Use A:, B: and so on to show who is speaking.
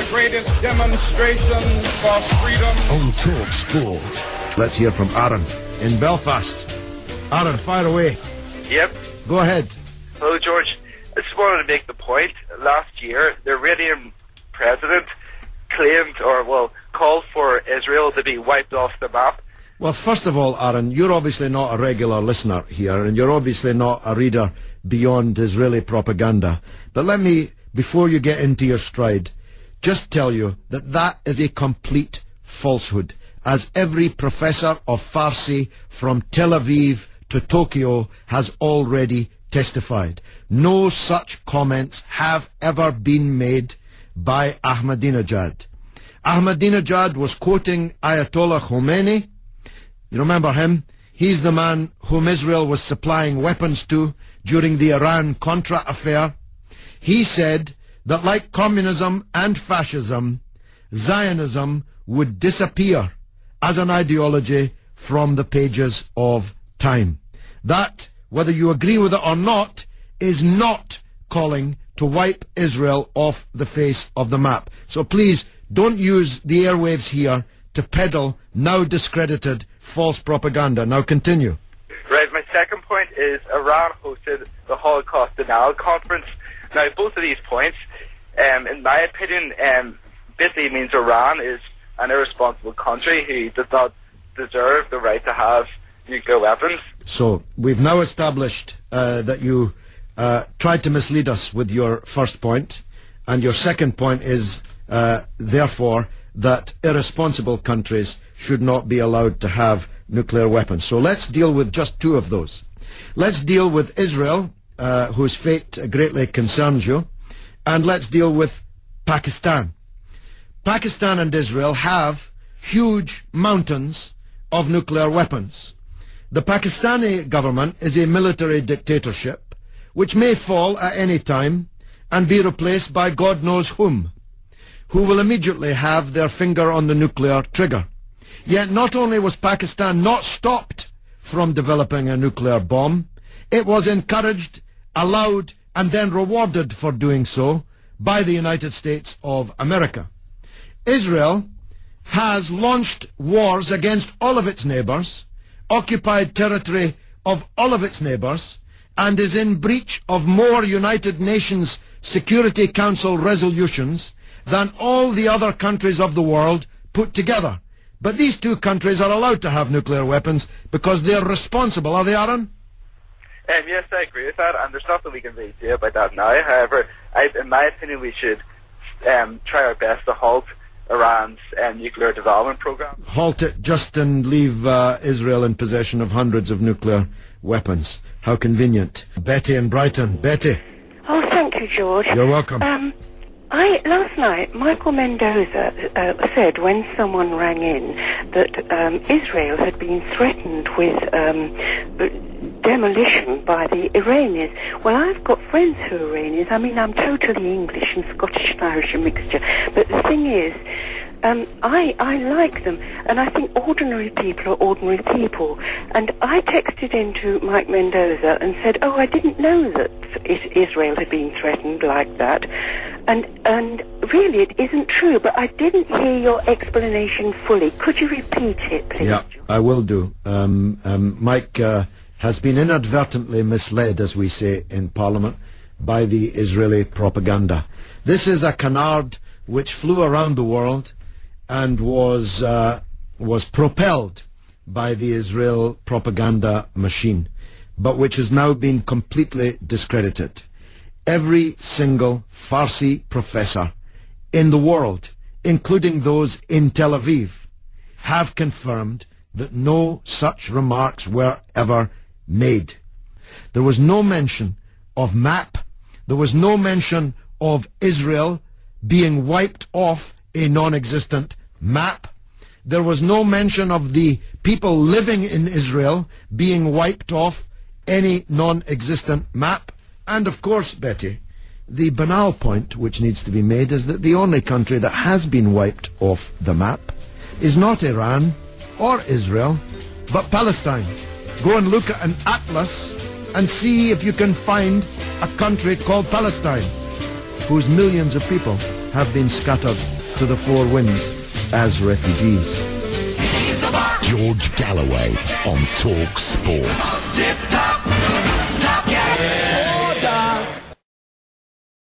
A: the greatest demonstration for freedom.
B: On TalkSport. Let's hear from Aaron in Belfast. Aaron, fire away.
C: Yep.
B: Go ahead.
C: Hello, George. I just wanted to make the point. Last year, the Iranian president claimed, called for Israel to be wiped off the map.
B: Well, first of all, Aaron, you're obviously not a regular listener here, and you're obviously not a reader beyond Israeli propaganda. But let me, before you get into your stride, just tell you that that is a complete falsehood, as every professor of Farsi from Tel Aviv to Tokyo has already testified. No such comments have ever been made by Ahmadinejad. Ahmadinejad was quoting Ayatollah Jomeini. You remember him? He's the man whom Israel was supplying weapons to during the Iran-Contra affair. He said that like communism and fascism, Zionism would disappear as an ideology from the pages of time. That, whether you agree with it or not, is not calling to wipe Israel off the face of the map. So please, don't use the airwaves here to peddle now discredited false propaganda. Now continue.
C: Right, my second point is Iran hosted the Holocaust Denial Conference. Now, both of these points, in my opinion, basically means Iran is an irresponsible country who does not deserve the right to have nuclear weapons.
B: So, we've now established that you tried to mislead us with your first point, and your second point is, therefore, that irresponsible countries should not be allowed to have nuclear weapons. So let's deal with just two of those. Let's deal with Israel, whose fate greatly concerns you, and let's deal with Pakistan. Pakistan and Israel have huge mountains of nuclear weapons. The Pakistani government is a military dictatorship, which may fall at any time and be replaced by God knows whom, who will immediately have their finger on the nuclear trigger. Yet not only was Pakistan not stopped from developing a nuclear bomb, it was encouraged, allowed, and then rewarded for doing so by the United States of America. Israel has launched wars against all of its neighbors, occupied territory of all of its neighbors, and is in breach of more United Nations Security Council resolutions than all the other countries of the world put together. But these two countries are allowed to have nuclear weapons because they're responsible, are they, Aaron?
C: Yes, I agree with that, and there's nothing we can really do about that now. However, in my opinion, we should try our best to halt Iran's nuclear development program.
B: Halt it just and leave Israel in possession of hundreds of nuclear weapons. How convenient. Betty in Brighton. Betty.
D: Oh, thank you, George.
B: You're welcome.
D: Last night, Michael Mendoza said when someone rang in that Israel had been threatened with demolition by the Iranians. Well, I've got friends who are Iranians. I mean, I'm totally English and Scottish and Irish a mixture. But the thing is, I like them, and I think ordinary people are ordinary people. And I texted into Mike Mendoza and said, oh, I didn't know that Israel had been threatened like that. And really, it isn't true, but I didn't hear your explanation fully. Could you repeat it, please?
B: Yeah, I will do. Mike has been inadvertently misled, as we say in Parliament, by the Israeli propaganda. This is a canard which flew around the world and was propelled by the Israel propaganda machine, but which has now been completely discredited. Every single Farsi professor in the world, including those in Tel Aviv, have confirmed that no such remarks were ever made. There was no mention of map. There was no mention of Israel being wiped off a non-existent map. There was no mention of the people living in Israel being wiped off any non-existent map. And of course, Betty, the banal point which needs to be made is that the only country that has been wiped off the map is not Iran or Israel, but Palestine. Go and look at an atlas and see if you can find a country called Palestine, whose millions of people have been scattered to the four winds as refugees.
E: George Galloway on TalkSport.